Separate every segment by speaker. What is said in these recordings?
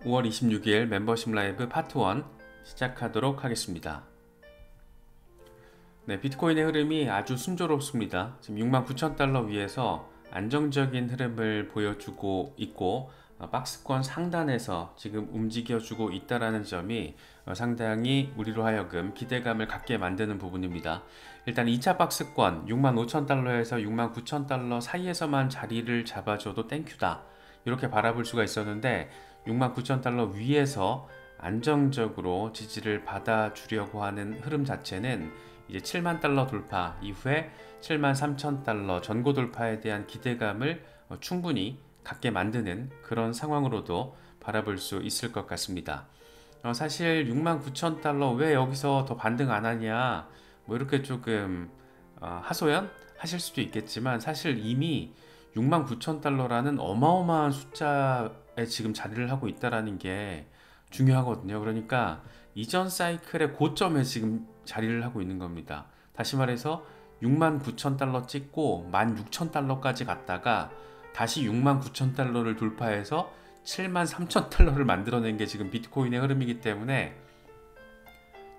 Speaker 1: 5월 26일 멤버십 라이브 파트 1 시작하도록 하겠습니다. 네, 비트코인의 흐름이 아주 순조롭습니다. 지금 69,000달러 위에서 안정적인 흐름을 보여주고 있고 박스권 상단에서 지금 움직여주고 있다는 점이 상당히 우리로 하여금 기대감을 갖게 만드는 부분입니다. 일단 2차 박스권 65,000달러에서 69,000달러 사이에서만 자리를 잡아줘도 땡큐다, 이렇게 바라볼 수가 있었는데 69,000달러 위에서 안정적으로 지지를 받아주려고 하는 흐름 자체는 이제 7만 달러 돌파 이후에 73,000달러 전고 돌파에 대한 기대감을 충분히 갖게 만드는 그런 상황으로도 바라볼 수 있을 것 같습니다. 사실 69,000달러 왜 여기서 더 반등 안 하냐, 뭐 이렇게 조금 하소연 하실 수도 있겠지만, 사실 이미 69,000달러라는 어마어마한 숫자에 지금 자리를 하고 있다는 게 중요하거든요. 그러니까 이전 사이클의 고점에 지금 자리를 하고 있는 겁니다. 다시 말해서 69,000달러 찍고 16,000달러까지 갔다가 다시 69,000달러를 돌파해서 73,000달러를 만들어낸 게 지금 비트코인의 흐름이기 때문에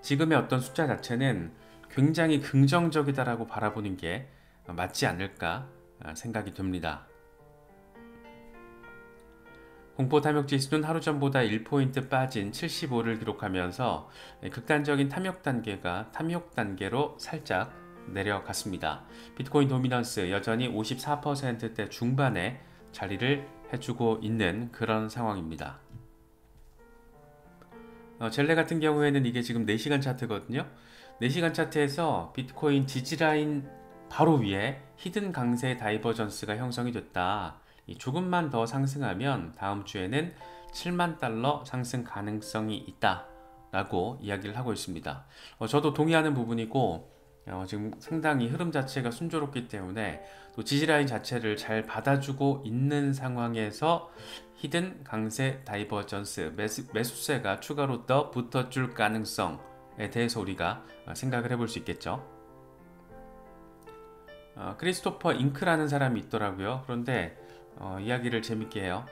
Speaker 1: 지금의 어떤 숫자 자체는 굉장히 긍정적이다라고 바라보는 게 맞지 않을까 생각이 듭니다. 공포 탐욕 지수는 하루 전보다 1포인트 빠진 75를 기록하면서 극단적인 탐욕 단계로 살짝 내려갔습니다. 비트코인 도미넌스 여전히 54%대 중반에 자리를 해주고 있는 그런 상황입니다. 젤레 같은 경우에는 이게 지금 4시간 차트거든요. 4시간 차트에서 비트코인 지지라인 바로 위에 히든 강세 다이버전스가 형성이 됐다. 조금만 더 상승하면 다음 주에는 7만 달러 상승 가능성이 있다 라고 이야기를 하고 있습니다. 저도 동의하는 부분이고, 지금 상당히 흐름 자체가 순조롭기 때문에 또 지지라인 자체를 잘 받아주고 있는 상황에서 히든 강세 다이버전스 매수세가 추가로 더 붙어줄 가능성에 대해서 우리가 생각을 해볼 수 있겠죠. 크리스토퍼 잉크라는 사람이 있더라고요. 그런데 이야기를 재밌게 해요.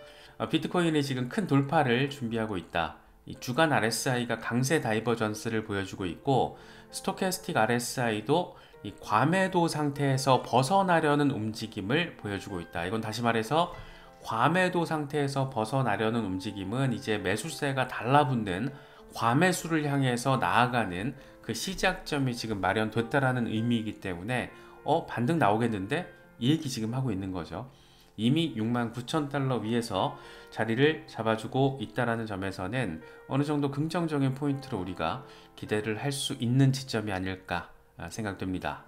Speaker 1: 비트코인이 지금 큰 돌파를 준비하고 있다. 이 주간 RSI가 강세 다이버전스를 보여주고 있고, 스토캐스틱 RSI도 이 과매도 상태에서 벗어나려는 움직임을 보여주고 있다. 이건 다시 말해서 과매도 상태에서 벗어나려는 움직임은 이제 매수세가 달라붙는 과매수를 향해서 나아가는 그 시작점이 지금 마련됐다라는 의미이기 때문에 반등 나오겠는데? 이 얘기 지금 하고 있는 거죠. 이미 69,000달러 위에서 자리를 잡아주고 있다는 점에서는 어느 정도 긍정적인 포인트로 우리가 기대를 할 수 있는 지점이 아닐까 생각됩니다.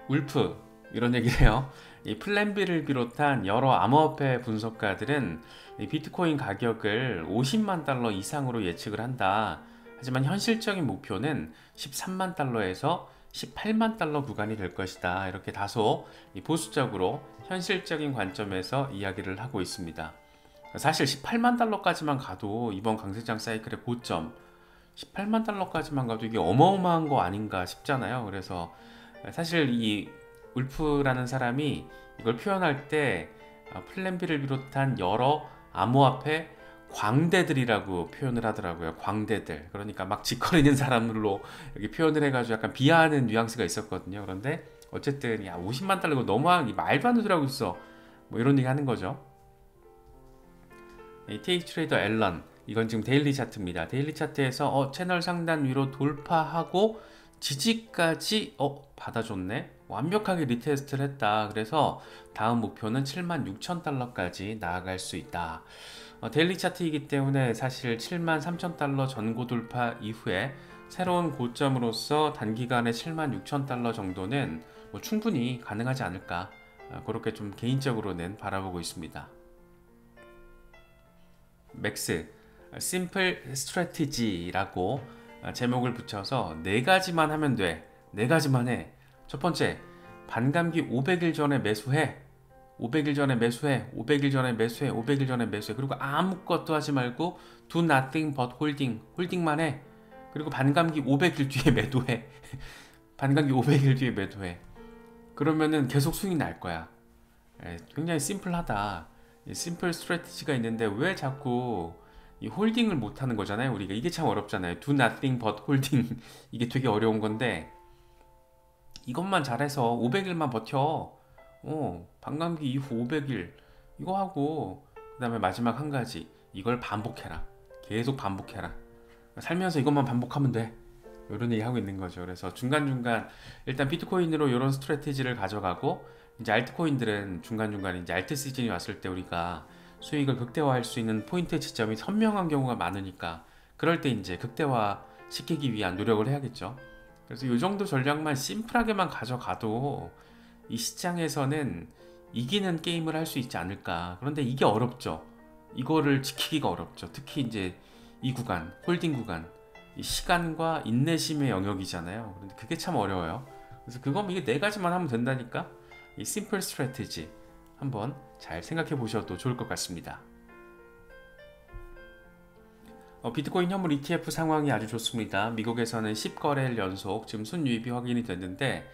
Speaker 1: 울프 이런 얘기를 해요. 이 플랜비를 비롯한 여러 암호화폐 분석가들은 이 비트코인 가격을 50만 달러 이상으로 예측을 한다. 하지만 현실적인 목표는 13만 달러에서 18만 달러 구간이 될 것이다. 이렇게 다소 보수적으로 현실적인 관점에서 이야기를 하고 있습니다. 사실 18만 달러까지만 가도 이번 강세장 사이클의 고점 18만 달러까지만 가도 이게 어마어마한 거 아닌가 싶잖아요. 그래서 사실 이 울프라는 사람이 이걸 표현할 때 플랜비를 비롯한 여러 암호화폐 광대들이라고 표현을 하더라고요. 광대들. 그러니까 막 짓거리는 사람으로 여기 표현을 해가지고 약간 비하하는 뉘앙스가 있었거든요. 그런데 어쨌든 야 50만 달러 이거 너무한 말도 안 되는 소리 하고 있어. 뭐 이런 얘기 하는 거죠. TH 트레이더 앨런, 이건 지금 데일리 차트입니다. 데일리 차트에서 채널 상단 위로 돌파하고 지지까지 받아줬네. 완벽하게 리테스트를 했다. 그래서 다음 목표는 76,000달러까지 나아갈 수 있다. 데일리 차트이기 때문에 사실 73,000달러 전고 돌파 이후에 새로운 고점으로서 단기간에 76,000달러 정도는 뭐 충분히 가능하지 않을까, 그렇게 좀 개인적으로는 바라보고 있습니다. 맥스 심플 스트래티지라고 제목을 붙여서 4가지만 하면 돼. 4가지만 해. 첫 번째, 반감기 500일 전에 매수해. 500일 전에 매수해. 500일 전에 매수해. 500일 전에 매수해. 그리고 아무것도 하지 말고 do nothing but holding. 홀딩만 해. 그리고 반감기 500일 뒤에 매도해. 반감기 500일 뒤에 매도해. 그러면은 계속 수익 날 거야. 굉장히 심플하다. 심플 스트래티지가 있는데 왜 자꾸 이 홀딩을 못 하는 거잖아요. 우리가 이게 참 어렵잖아요. Do nothing but holding 이게 되게 어려운 건데 이것만 잘해서 500일만 버텨. 반감기 이후 500일 이거 하고 그 다음에 마지막 한 가지 이걸 반복해라. 계속 반복해라. 살면서 이것만 반복하면 돼. 이런 얘기 하고 있는 거죠. 그래서 중간중간 일단 비트코인으로 이런 스트래티지를 가져가고 이제 알트코인들은 중간중간 이제 알트 시즌이 왔을 때 우리가 수익을 극대화할 수 있는 포인트 지점이 선명한 경우가 많으니까 그럴 때 이제 극대화 시키기 위한 노력을 해야겠죠. 그래서 이 정도 전략만 심플하게만 가져가도 이 시장에서는 이기는 게임을 할 수 있지 않을까. 그런데 이게 어렵죠. 이거를 지키기가 어렵죠. 특히 이제 이 구간, 홀딩 구간, 이 시간과 인내심의 영역이잖아요. 그런데 그게 참 어려워요. 그래서 그건 이게 네 가지만 하면 된다니까. 이 심플 스트래티지 한번 잘 생각해 보셔도 좋을 것 같습니다. 비트코인 현물 ETF 상황이 아주 좋습니다. 미국에서는 10거래일 연속 지금 순유입이 확인이 됐는데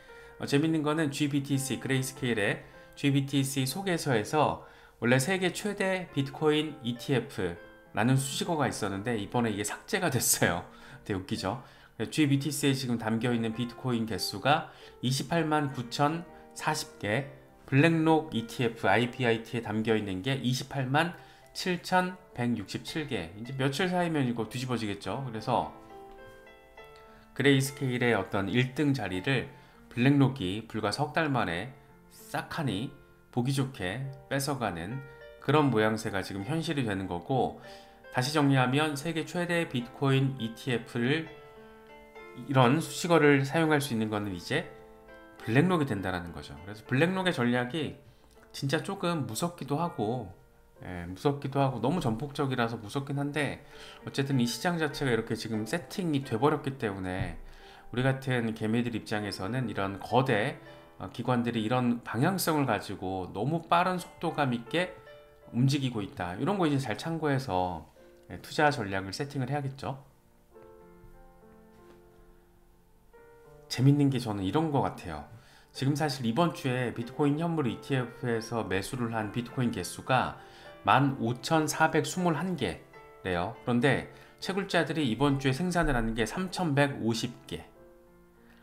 Speaker 1: 재밌는 거는 GBTC, 그레이스케일의 GBTC 소개서에서 원래 세계 최대 비트코인 ETF라는 수식어가 있었는데 이번에 이게 삭제가 됐어요. 되게 웃기죠. GBTC에 지금 담겨있는 비트코인 개수가 28만 9,040개, 블랙록 ETF, IBIT에 담겨있는 게 28만 7,167개. 이제 며칠 사이면 이거 뒤집어지겠죠. 그래서 그레이스케일의 어떤 1등 자리를 블랙록이 불과 석 달 만에 싹하니 보기 좋게 뺏어가는 그런 모양새가 지금 현실이 되는 거고, 다시 정리하면 세계 최대 비트코인 ETF를 이런 수식어를 사용할 수 있는 거는 이제 블랙록이 된다는 거죠. 그래서 블랙록의 전략이 진짜 조금 무섭기도 하고 너무 전폭적이라서 무섭긴 한데 어쨌든 이 시장 자체가 이렇게 지금 세팅이 돼버렸기 때문에 우리 같은 개미들 입장에서는 이런 거대 기관들이 이런 방향성을 가지고 너무 빠른 속도감 있게 움직이고 있다. 이런 거 이제 잘 참고해서 투자 전략을 세팅을 해야겠죠. 재밌는 게 저는 이런 거 같아요. 지금 사실 이번 주에 비트코인 현물 ETF에서 매수를 한 비트코인 개수가 15,421개래요. 그런데 채굴자들이 이번 주에 생산을 하는 게 3,150개.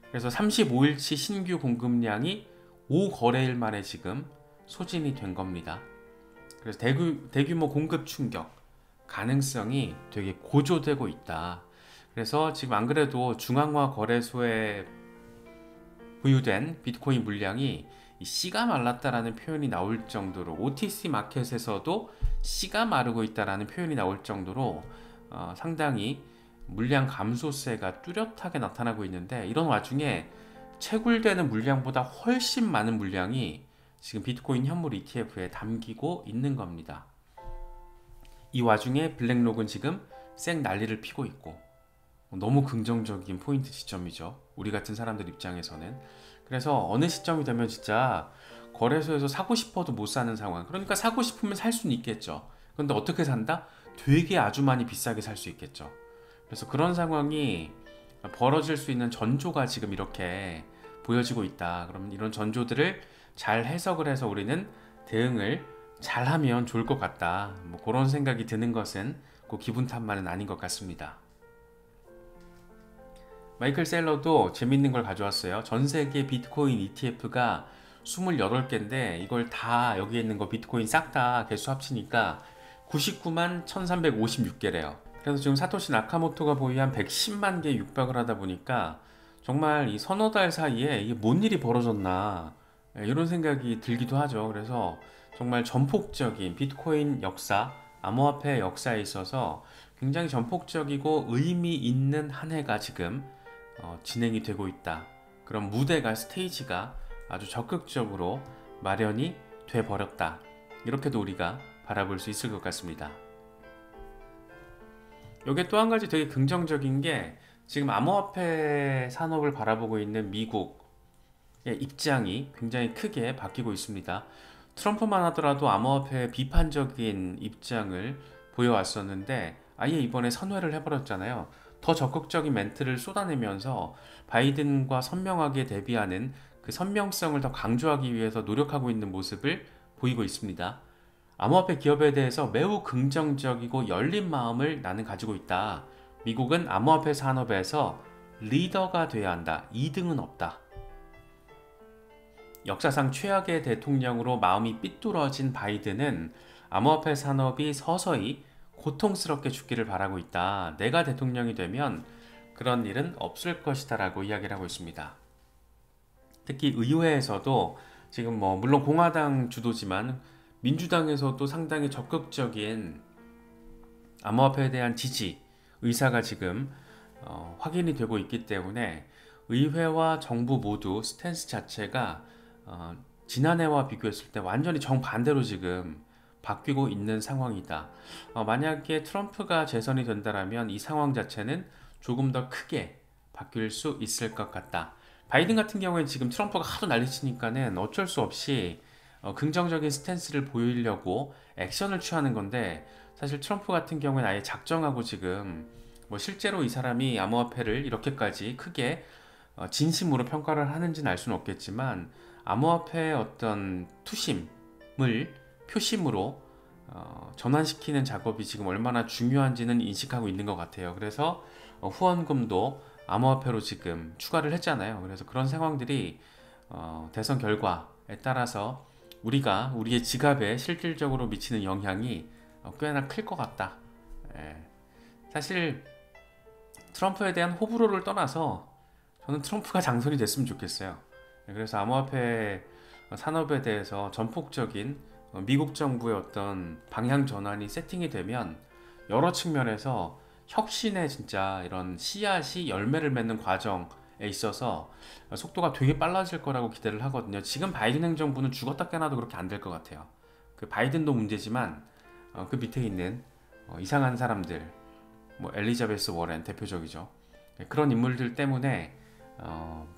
Speaker 1: 그래서 35일치 신규 공급량이 5거래일 만에 지금 소진이 된 겁니다. 그래서 대규모 공급 충격 가능성이 되게 고조되고 있다. 그래서 지금 안 그래도 중앙화 거래소에 보유된 비트코인 물량이 씨가 말랐다라는 표현이 나올 정도로 OTC 마켓에서도 씨가 마르고 있다라는 표현이 나올 정도로 상당히 물량 감소세가 뚜렷하게 나타나고 있는데, 이런 와중에 채굴되는 물량보다 훨씬 많은 물량이 지금 비트코인 현물 ETF에 담기고 있는 겁니다. 이 와중에 블랙록은 지금 쌩 난리를 피고 있고 너무 긍정적인 포인트 지점이죠. 우리 같은 사람들 입장에서는. 그래서 어느 시점이 되면 진짜 거래소에서 사고 싶어도 못 사는 상황. 그러니까 사고 싶으면 살 수는 있겠죠. 그런데 어떻게 산다? 되게 아주 많이 비싸게 살 수 있겠죠. 그래서 그런 상황이 벌어질 수 있는 전조가 지금 이렇게 보여지고 있다. 그럼 이런 전조들을 잘 해석을 해서 우리는 대응을 잘하면 좋을 것 같다. 뭐 그런 생각이 드는 것은 그 기분 탓만은 아닌 것 같습니다. 마이클 셀러도 재밌는 걸 가져왔어요. 전 세계 비트코인 ETF가 28개인데 이걸 다 여기 있는 거 비트코인 싹 다 개수 합치니까 99만 1356개래요. 그래서 지금 사토시 나카모토가 보유한 110만 개에 육박을 하다 보니까 정말 이 서너 달 사이에 이게 뭔 일이 벌어졌나 이런 생각이 들기도 하죠. 그래서 정말 전폭적인 비트코인 역사, 암호화폐 역사에 있어서 굉장히 전폭적이고 의미 있는 한 해가 지금 진행이 되고 있다. 그런 무대가, 스테이지가 아주 적극적으로 마련이 돼 버렸다. 이렇게도 우리가 바라볼 수 있을 것 같습니다. 이게 또 한 가지 되게 긍정적인 게 지금 암호화폐 산업을 바라보고 있는 미국의 입장이 굉장히 크게 바뀌고 있습니다. 트럼프만 하더라도 암호화폐에 비판적인 입장을 보여왔었는데 아예 이번에 선회를 해버렸잖아요. 더 적극적인 멘트를 쏟아내면서 바이든과 선명하게 대비하는 그 선명성을 더 강조하기 위해서 노력하고 있는 모습을 보이고 있습니다. 암호화폐 기업에 대해서 매우 긍정적이고 열린 마음을 나는 가지고 있다. 미국은 암호화폐 산업에서 리더가 돼야 한다. 2등은 없다. 역사상 최악의 대통령으로 마음이 삐뚤어진 바이든은 암호화폐 산업이 서서히 고통스럽게 죽기를 바라고 있다. 내가 대통령이 되면 그런 일은 없을 것이다 라고 이야기를 하고 있습니다. 특히 의회에서도 지금 물론 공화당 주도지만 민주당에서도 상당히 적극적인 암호화폐에 대한 지지 의사가 지금 확인이 되고 있기 때문에 의회와 정부 모두 스탠스 자체가 지난해와 비교했을 때 완전히 정반대로 지금 바뀌고 있는 상황이다. 만약에 트럼프가 재선이 된다면 이 상황 자체는 조금 더 크게 바뀔 수 있을 것 같다. 바이든 같은 경우에는 지금 트럼프가 하도 난리치니까는 어쩔 수 없이 긍정적인 스탠스를 보이려고 액션을 취하는 건데, 사실 트럼프 같은 경우에는 아예 작정하고 지금 실제로 이 사람이 암호화폐를 이렇게까지 크게 진심으로 평가를 하는지는 알 수는 없겠지만 암호화폐의 어떤 투심을 표심으로 전환시키는 작업이 지금 얼마나 중요한지는 인식하고 있는 것 같아요. 그래서 후원금도 암호화폐로 지금 추가를 했잖아요. 그래서 그런 상황들이 대선 결과에 따라서 우리의 지갑에 실질적으로 미치는 영향이 꽤나 클 것 같다. 사실 트럼프에 대한 호불호를 떠나서 저는 트럼프가 당선이 됐으면 좋겠어요. 그래서 암호화폐 산업에 대해서 전폭적인 미국 정부의 어떤 방향 전환이 세팅이 되면 여러 측면에서 혁신의 진짜 이런 씨앗이 열매를 맺는 과정에 있어서 속도가 되게 빨라질 거라고 기대를 하거든요. 지금 바이든 행정부는 죽었다 깨나도 그렇게 안 될 것 같아요. 그 바이든도 문제지만 그 밑에 있는 이상한 사람들, 엘리자베스 워렌 대표적이죠. 그런 인물들 때문에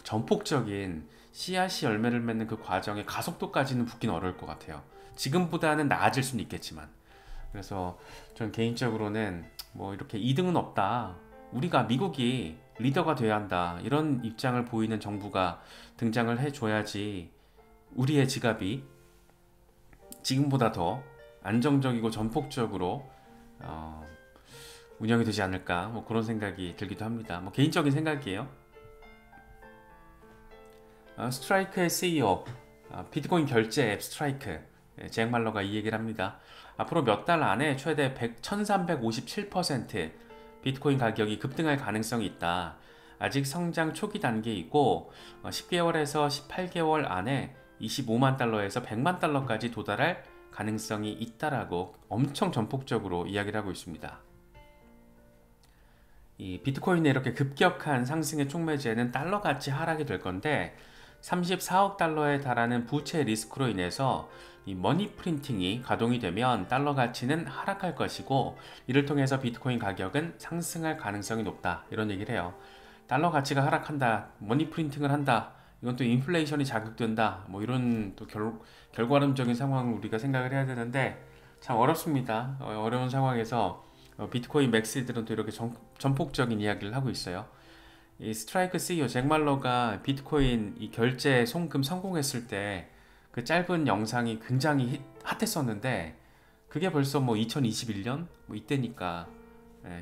Speaker 1: 전폭적인 씨앗이 열매를 맺는 그 과정의 가속도까지는 붙기는 어려울 것 같아요. 지금보다는 나아질 수는 있겠지만. 그래서 전 개인적으로는 이렇게 2등은 없다. 우리가 미국이 리더가 돼야 한다. 이런 입장을 보이는 정부가 등장을 해줘야지 우리의 지갑이 지금보다 더 안정적이고 전폭적으로 운영이 되지 않을까 그런 생각이 들기도 합니다. 개인적인 생각이에요. 스트라이크의 CEO, 비트코인 결제 앱 스트라이크 잭 말러가 이 얘기를 합니다. 앞으로 몇 달 안에 최대 1357% 비트코인 가격이 급등할 가능성이 있다. 아직 성장 초기 단계이고 10개월에서 18개월 안에 25만 달러에서 100만 달러까지 도달할 가능성이 있다라고 엄청 전폭적으로 이야기를 하고 있습니다. 이 비트코인의 이렇게 급격한 상승의 촉매제는 달러 가치 하락이 될 건데 34억 달러에 달하는 부채 리스크로 인해서 이 머니 프린팅이 가동이 되면 달러 가치는 하락할 것이고 이를 통해서 비트코인 가격은 상승할 가능성이 높다. 이런 얘기를 해요. 달러 가치가 하락한다. 머니 프린팅을 한다. 이건 또 인플레이션이 자극된다. 이런 또 결과론적인 상황을 우리가 생각을 해야 되는데 참 어렵습니다. 어려운 상황에서 비트코인 맥스들은 또 이렇게 전폭적인 이야기를 하고 있어요. 이 스트라이크 CEO 잭 말러가 비트코인 이 결제 송금 성공했을 때 그 짧은 영상이 굉장히 핫했었는데 그게 벌써 2021년 이때니까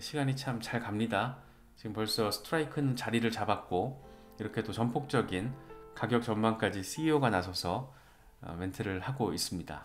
Speaker 1: 시간이 참 잘 갑니다. 지금 벌써 스트라이크는 자리를 잡았고 이렇게 또 전폭적인 가격 전망까지 CEO가 나서서 멘트를 하고 있습니다.